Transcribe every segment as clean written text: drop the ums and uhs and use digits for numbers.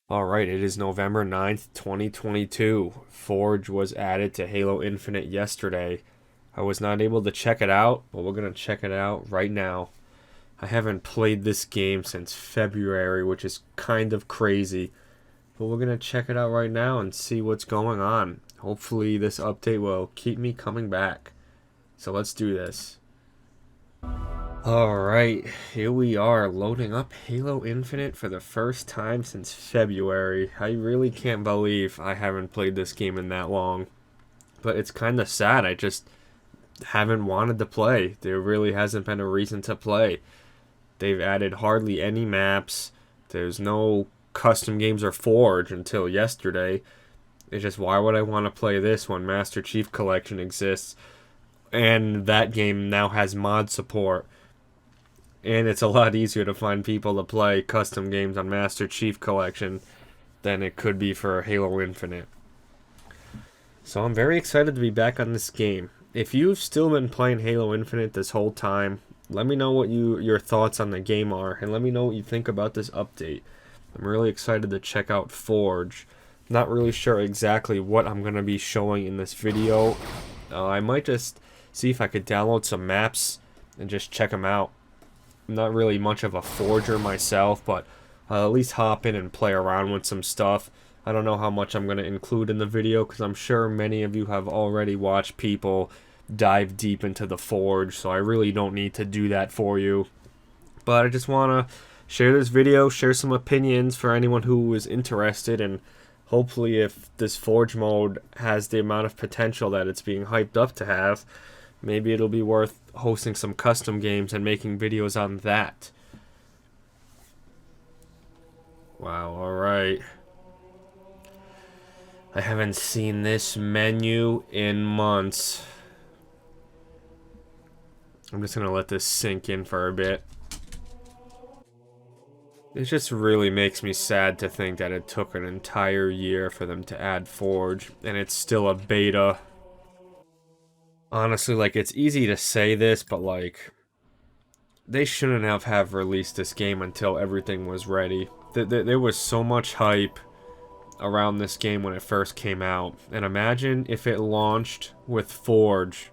Alright, it is November 9th, 2022. Forge was added to Halo Infinite yesterday. I was not able to check it out, but we're going to check it out right now. I haven't played this game since February, which is kind of crazy. But we're going to check it out right now and see what's going on. Hopefully this update will keep me coming back. So let's do this. Alright, here we are loading up Halo Infinite for the first time since February. I really can't believe I haven't played this game in that long. But it's kind of sad, I just haven't wanted to play. There really hasn't been a reason to play. They've added hardly any maps. There's no custom games or Forge until yesterday. It's just, why would I want to play this when Master Chief Collection exists? And that game now has mod support. And it's a lot easier to find people to play custom games on Master Chief Collection than it could be for Halo Infinite. So I'm very excited to be back on this game. If you've still been playing Halo Infinite this whole time, let me know what your thoughts on the game are, and let me know what you think about this update. I'm really excited to check out Forge. Not really sure exactly what I'm going to be showing in this video. I might just see if I could download some maps and just check them out. I'm not really much of a forger myself, but I'll at least hop in and play around with some stuff. I don't know how much I'm going to include in the video because I'm sure many of you have already watched people dive deep into the Forge, so I really don't need to do that for you. But I just want to share this video, share some opinions for anyone who is interested, and hopefully if this Forge mode has the amount of potential that it's being hyped up to have, maybe it'll be worth hosting some custom games and making videos on that. Wow, alright. I haven't seen this menu in months. I'm just gonna let this sink in for a bit. It just really makes me sad to think that it took an entire year for them to add Forge, and it's still a beta. Honestly, like, it's easy to say this, but like, they shouldn't have released this game until everything was ready. There was so much hype around this game when it first came out, and imagine if it launched with Forge.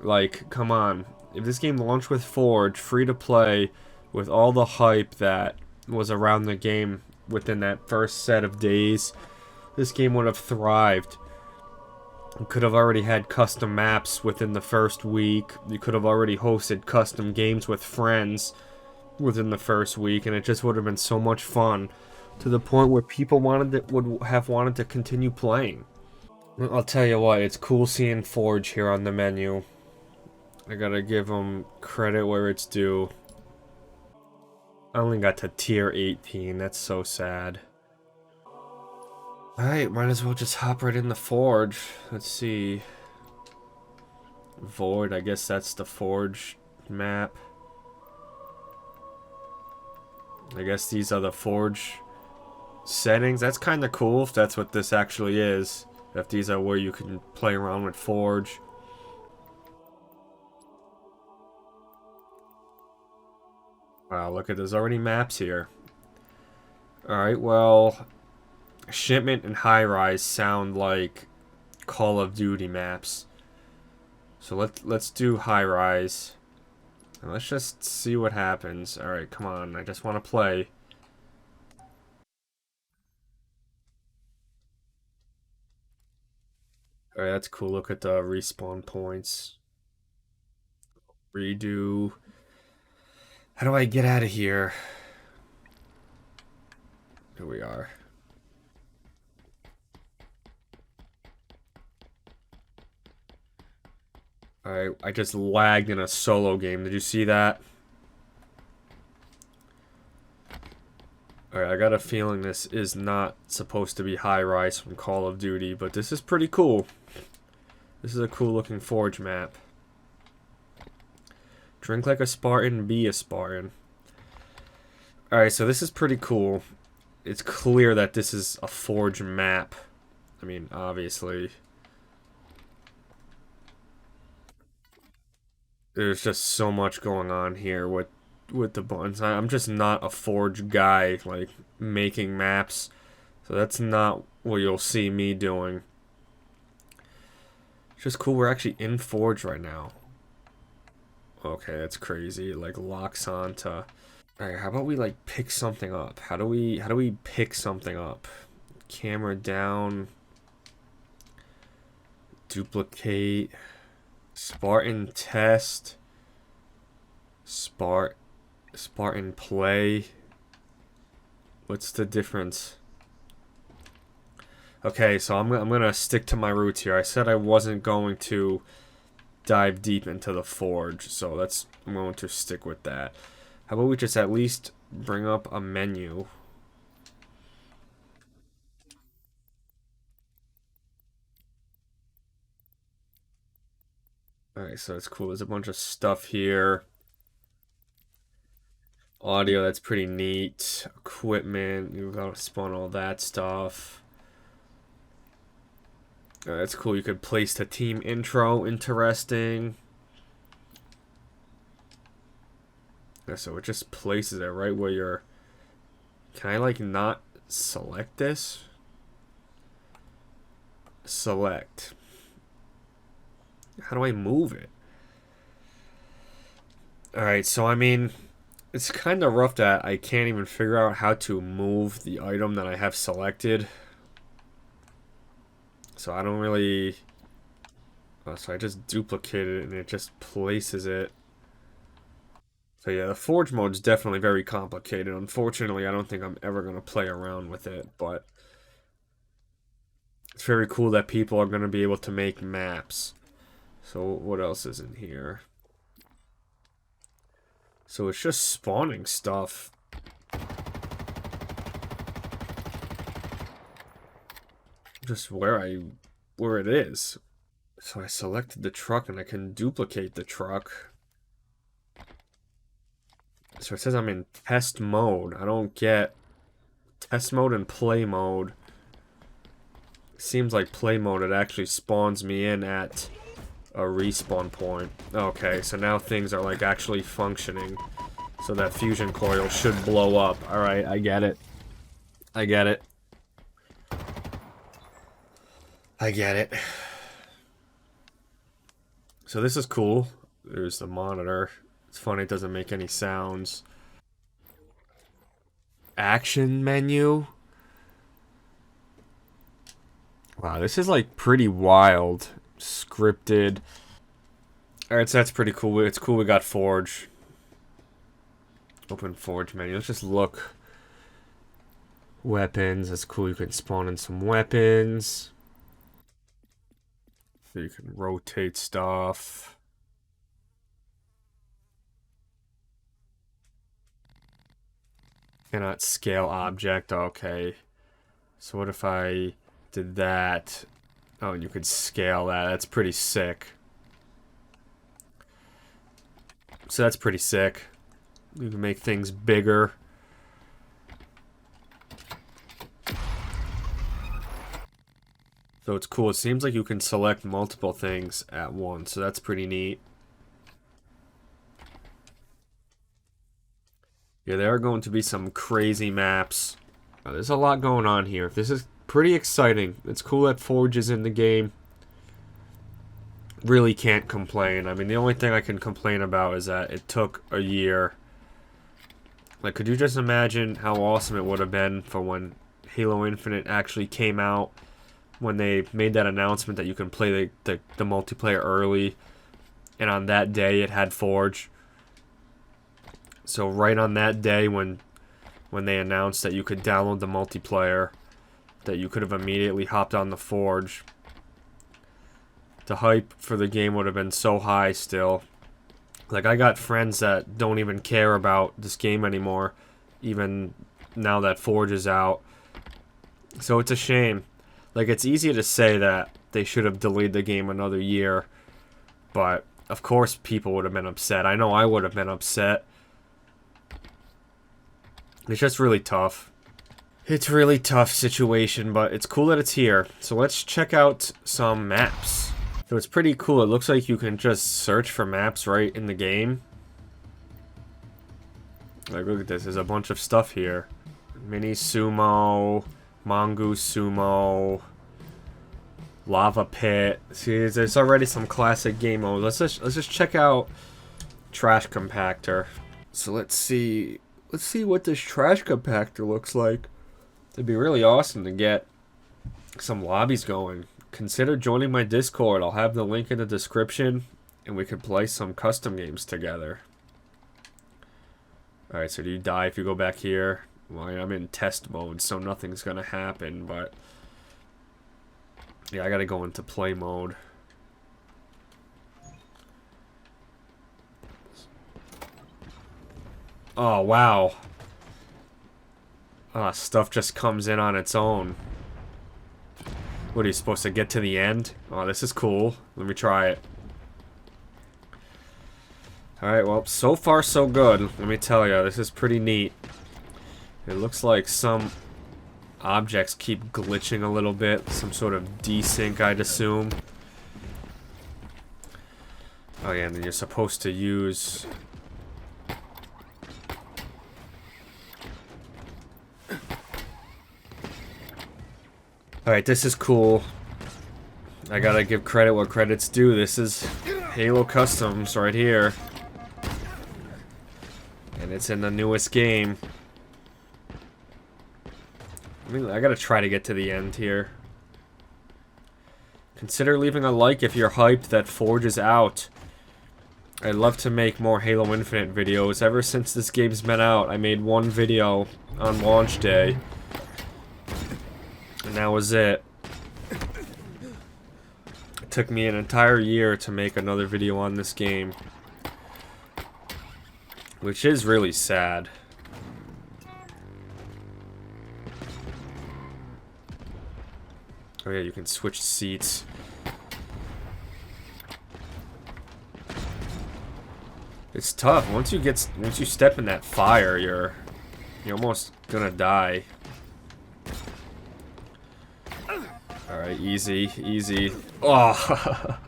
Like, come on. If this game launched with Forge, free to play, with all the hype that was around the game within that first set of days, this game would have thrived. You could have already had custom maps within the first week. You could have already hosted custom games with friends within the first week, and it just would have been so much fun to the point where people would have wanted to continue playing. I'll tell you what, it's cool seeing Forge here on the menu. I gotta give them credit where it's due. I only got to tier 18, that's so sad. Alright, might as well just hop right in the Forge. Let's see. Void, I guess that's the Forge map. I guess these are the Forge settings. That's kind of cool if that's what this actually is. If these are where you can play around with Forge. Wow, look at, there's already maps here. Alright, well, Shipment and High Rise sound like Call of Duty maps. So let's do High Rise. And let's just see what happens. Alright, come on, I just want to play. Alright, that's cool. Look at the respawn points. Redo. How do I get out of here? Here we are. Alright, I just lagged in a solo game. Did you see that? Alright, I got a feeling this is not supposed to be High Rise from Call of Duty, but this is pretty cool. This is a cool looking Forge map. Drink like a Spartan, be a Spartan. Alright, so this is pretty cool. It's clear that this is a Forge map. I mean, obviously. There's just so much going on here with with the buttons. I'm just not a Forge guy, like making maps. So that's not what you'll see me doing. It's just cool we're actually in Forge right now. Okay, that's crazy. It like locks on to... Alright, how about we like pick something up? How do we pick something up? Camera down. Duplicate. Spartan test. Spartan play. What's the difference? Okay, so I'm gonna stick to my roots here. I said I wasn't going to dive deep into the Forge, so I'm going to stick with that. How about we just at least bring up a menu? Alright, so it's cool. There's a bunch of stuff here. Audio, that's pretty neat. Equipment, you've got to spawn all that stuff. That's cool. You could place the team intro. Interesting. Yeah, so it just places it right where you're... Can I, like, not select this? Select. How do I move it? Alright, so I mean... It's kind of rough that I can't even figure out how to move the item that I have selected. So I don't really... Oh, so I just duplicated it and it just places it. So yeah, the Forge mode's definitely very complicated. Unfortunately, I don't think I'm ever going to play around with it, but... It's very cool that people are going to be able to make maps. So what else is in here? So it's just spawning stuff. Just where it is. So I selected the truck and I can duplicate the truck. So it says I'm in test mode. I don't get test mode and play mode. Seems like play mode, it actually spawns me in at a respawn point. Okay, so now things are like actually functioning. So that fusion coil should blow up. Alright, I get it. I get it. I get it. So this is cool. There's the monitor. It's funny, it doesn't make any sounds. Action menu? Wow, this is like pretty wild. Scripted. Alright, so that's pretty cool. It's cool we got Forge. Open Forge menu. Let's just look. Weapons. That's cool. You can spawn in some weapons. So you can rotate stuff. Cannot scale object. Okay. So what if I did that? Oh, and you could scale that. That's pretty sick. So that's pretty sick. You can make things bigger. So it's cool. It seems like you can select multiple things at once. So that's pretty neat. Yeah, there are going to be some crazy maps. There's a lot going on here. This is pretty exciting. It's cool that Forge is in the game. Really can't complain. I mean, the only thing I can complain about is that it took a year. Like, could you just imagine how awesome it would have been for when Halo Infinite actually came out, when they made that announcement that you can play the multiplayer early, and on that day it had Forge. So right on that day when they announced that you could download the multiplayer, that you could have immediately hopped on the Forge. The hype for the game would have been so high still. Like, I got friends that don't even care about this game anymore, even now that Forge is out. So it's a shame. Like, it's easy to say that they should have delayed the game another year, but of course people would have been upset. I know I would have been upset. It's just really tough. It's a really tough situation, but it's cool that it's here. So let's check out some maps. So it's pretty cool. It looks like you can just search for maps right in the game. Like, look at this. There's a bunch of stuff here. Mini Sumo, Mongoose Sumo, Lava Pit. See, there's already some classic game modes. Let's just check out Trash Compactor. So let's see what this Trash Compactor looks like. It'd be really awesome to get some lobbies going. Consider joining my Discord. I'll have the link in the description, and we could play some custom games together. Alright, so do you die if you go back here? Well, I'm in test mode, so nothing's gonna happen, but... yeah, I gotta go into play mode. Oh, wow. Stuff just comes in on its own. What, are you supposed to get to the end? Oh, this is cool. Let me try it. Alright, well, so far so good. Let me tell you, this is pretty neat. It looks like some objects keep glitching a little bit. Some sort of desync, I'd assume. Oh yeah, and then you're supposed to use... Alright, this is cool. I gotta give credit where credit's due. This is Halo Customs right here. And it's in the newest game. I gotta try to get to the end here. Consider leaving a like if you're hyped that Forge is out. I'd love to make more Halo Infinite videos. Ever since this game's been out, I made one video on launch day. And that was it. It took me an entire year to make another video on this game. Which is really sad. Oh yeah, you can switch seats. It's tough. Once you step in that fire, you're almost gonna die. Alright, easy, easy. Oh!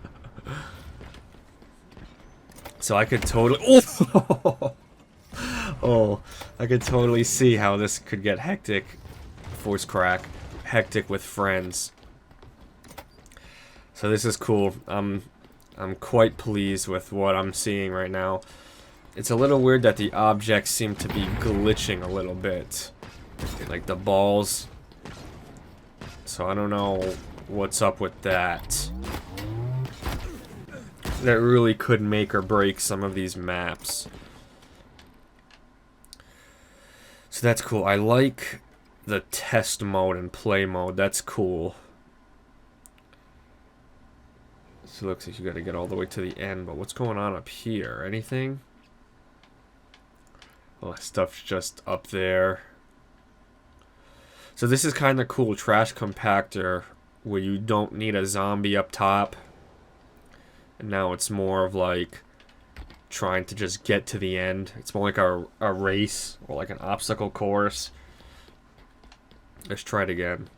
So I could totally... Oh! Oh, I could totally see how this could get hectic. Force crack. Hectic with friends. So this is cool. I'm quite pleased with what I'm seeing right now. It's a little weird that the objects seem to be glitching a little bit. Like the balls. So I don't know what's up with that. That really could make or break some of these maps. So that's cool. I like the test mode and play mode. That's cool. So it looks like you gotta get all the way to the end, but what's going on up here? Anything? Well, that stuff's just up there. So this is kind of cool. Trash compactor, where you don't need a zombie up top. And now it's more of like trying to just get to the end. It's more like a race or like an obstacle course. Let's try it again.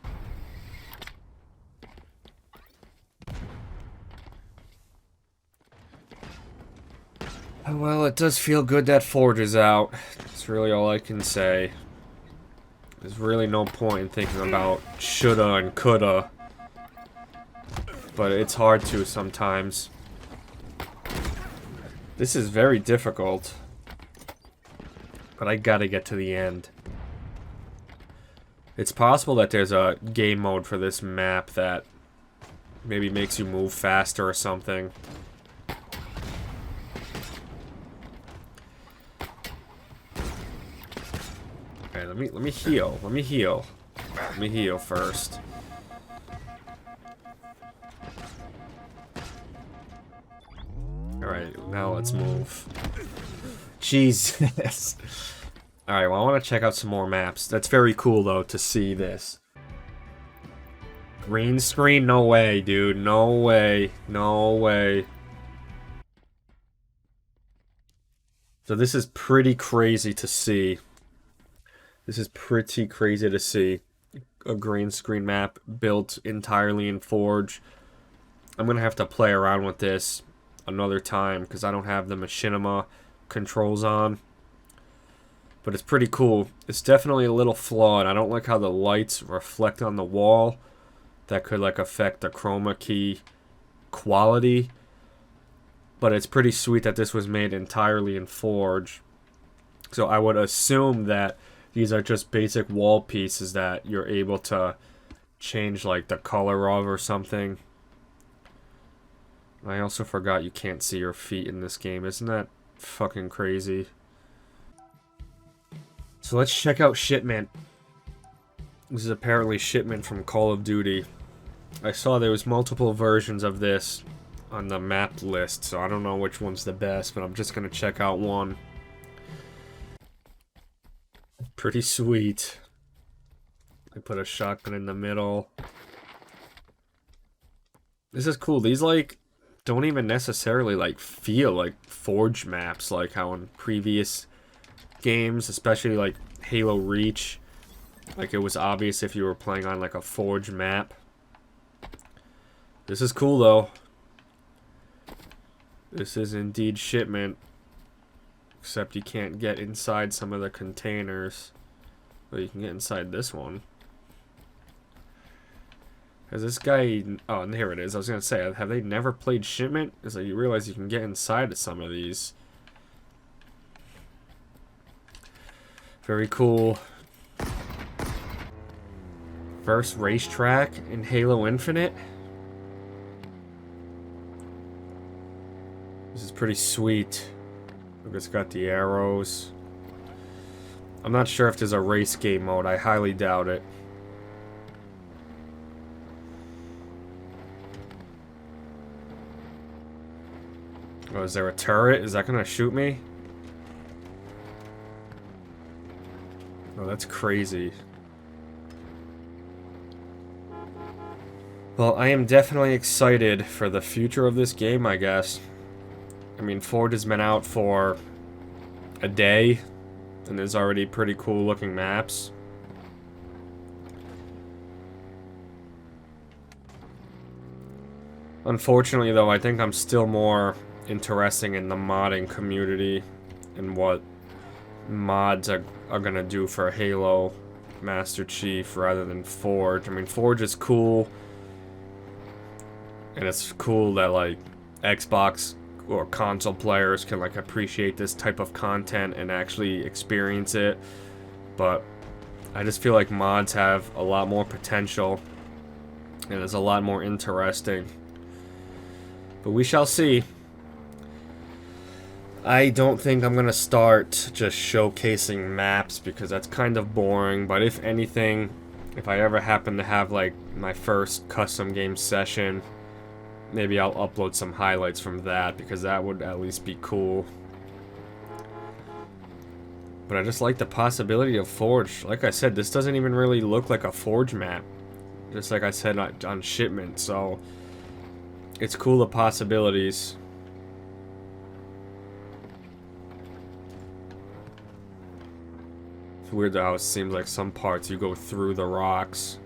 Well, it does feel good that Forge is out. That's really all I can say. There's really no point in thinking about shoulda and coulda. But it's hard to sometimes. This is very difficult. But I gotta get to the end. It's possible that there's a game mode for this map that maybe makes you move faster or something. Okay, let me heal. Let me heal. Let me heal first. Alright, now let's move. Jesus. Alright, well I want to check out some more maps. That's very cool though to see this. Green screen? No way, dude. No way. No way. So this is pretty crazy to see. This is pretty crazy to see. A green screen map built entirely in Forge. I'm going to have to play around with this another time because I don't have the Machinima controls on. But it's pretty cool. It's definitely a little flawed. I don't like how the lights reflect on the wall. That could like affect the chroma key quality. But it's pretty sweet that this was made entirely in Forge. So I would assume that these are just basic wall pieces that you're able to change like the color of or something. I also forgot you can't see your feet in this game. Isn't that fucking crazy? So let's check out Shipment. This is apparently Shipment from Call of Duty. I saw there was multiple versions of this on the map list, so I don't know which one's the best, but I'm just gonna check out one. Pretty sweet. I put a shotgun in the middle. This is cool. These like don't even necessarily like feel like Forge maps like how in previous games, especially like Halo Reach, like it was obvious if you were playing on like a Forge map. This is cool though. This is indeed Shipment. Except you can't get inside some of the containers. But you can get inside this one. Has this guy... Oh, and here it is. I was going to say, have they never played Shipment? It's like you realize you can get inside of some of these. Very cool. First racetrack in Halo Infinite. This is pretty sweet. Look, it's got the arrows. I'm not sure if there's a race game mode. I highly doubt it. Oh, is there a turret? Is that gonna shoot me? Oh, that's crazy. Well, I am definitely excited for the future of this game, I guess. I mean, Forge has been out for a day, and there's already pretty cool looking maps. Unfortunately, though, I think I'm still more interested in the modding community and what mods are gonna do for Halo Master Chief rather than Forge. I mean, Forge is cool, and it's cool that like Xbox or console players can like appreciate this type of content and actually experience it, but I just feel like mods have a lot more potential and it's a lot more interesting. But we shall see. I don't think I'm gonna start just showcasing maps because that's kind of boring, but if anything, if I ever happen to have like my first custom game session, maybe I'll upload some highlights from that because that would at least be cool. But I just like the possibility of Forge. Like I said, this doesn't even really look like a Forge map. Just like I said on Shipment, so it's cool, the possibilities. It's weird how it seems like some parts you go through the rocks.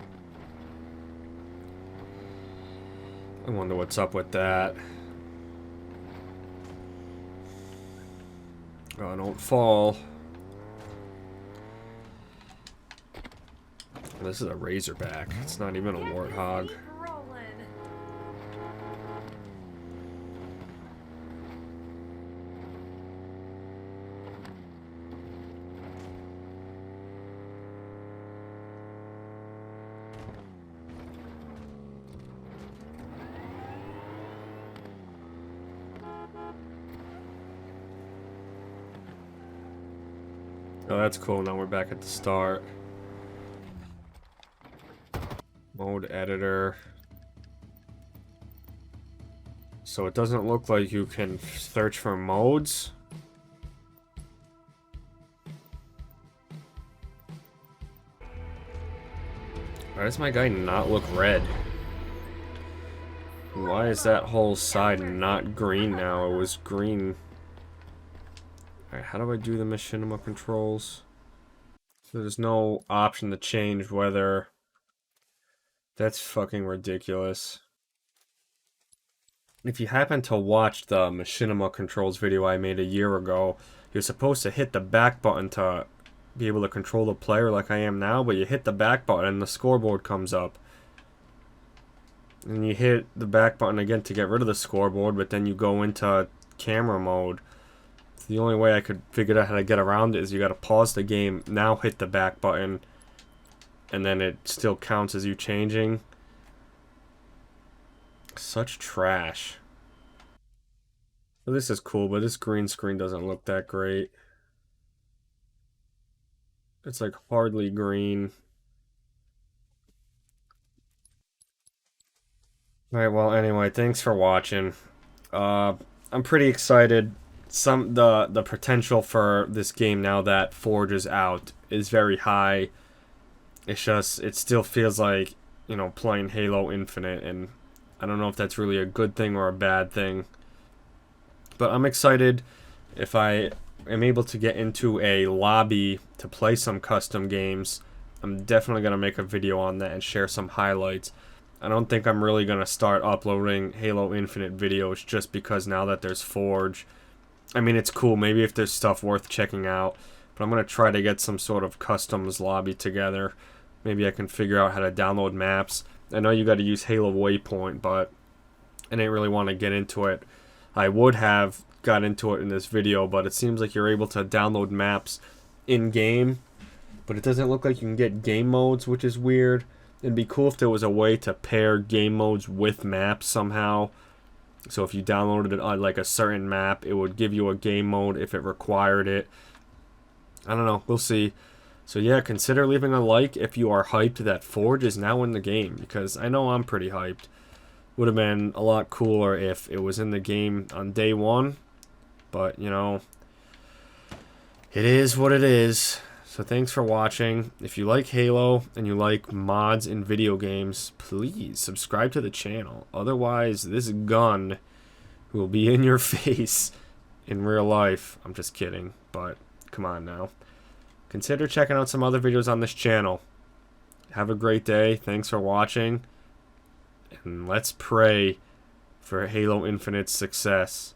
I wonder what's up with that. Oh, don't fall. This is a Razorback. It's not even a Warthog. Oh, that's cool. Now we're back at the start. Mode editor. So it doesn't look like you can search for modes. Why does my guy not look red? Why is that whole side not green now? It was green. Alright, how do I do the Machinima controls? So there's no option to change whether... That's fucking ridiculous. If you happen to watch the Machinima controls video I made a year ago, you're supposed to hit the back button to be able to control the player like I am now, but you hit the back button and the scoreboard comes up. And you hit the back button again to get rid of the scoreboard, but then you go into camera mode. So the only way I could figure out how to get around it is you gotta pause the game, now hit the back button, and then it still counts as you changing. Such trash. Well, this is cool, but this green screen doesn't look that great. It's like hardly green. Alright, well, anyway, thanks for watching. I'm pretty excited. The potential for this game now that Forge is out is very high. It's just it still feels like, you know, playing Halo Infinite, and I don't know if that's really a good thing or a bad thing. But I'm excited if I am able to get into a lobby to play some custom games. I'm definitely going to make a video on that and share some highlights. I don't think I'm really going to start uploading Halo Infinite videos just because now that there's Forge. I mean, it's cool. Maybe if there's stuff worth checking out. But I'm going to try to get some sort of customs lobby together. Maybe I can figure out how to download maps. I know you got to use Halo Waypoint, but I didn't really want to get into it. I would have got into it in this video, but it seems like you're able to download maps in-game. But it doesn't look like you can get game modes, which is weird. It'd be cool if there was a way to pair game modes with maps somehow. So if you downloaded it on like a certain map, it would give you a game mode if it required it. I don't know. We'll see. So yeah, consider leaving a like if you are hyped that Forge is now in the game, because I know I'm pretty hyped. Would have been a lot cooler if it was in the game on day one. But, you know, it is what it is. So thanks for watching. If you like Halo and you like mods in video games, please subscribe to the channel. Otherwise, this gun will be in your face in real life. I'm just kidding, but come on now. Consider checking out some other videos on this channel. Have a great day. Thanks for watching. And let's pray for Halo Infinite's success.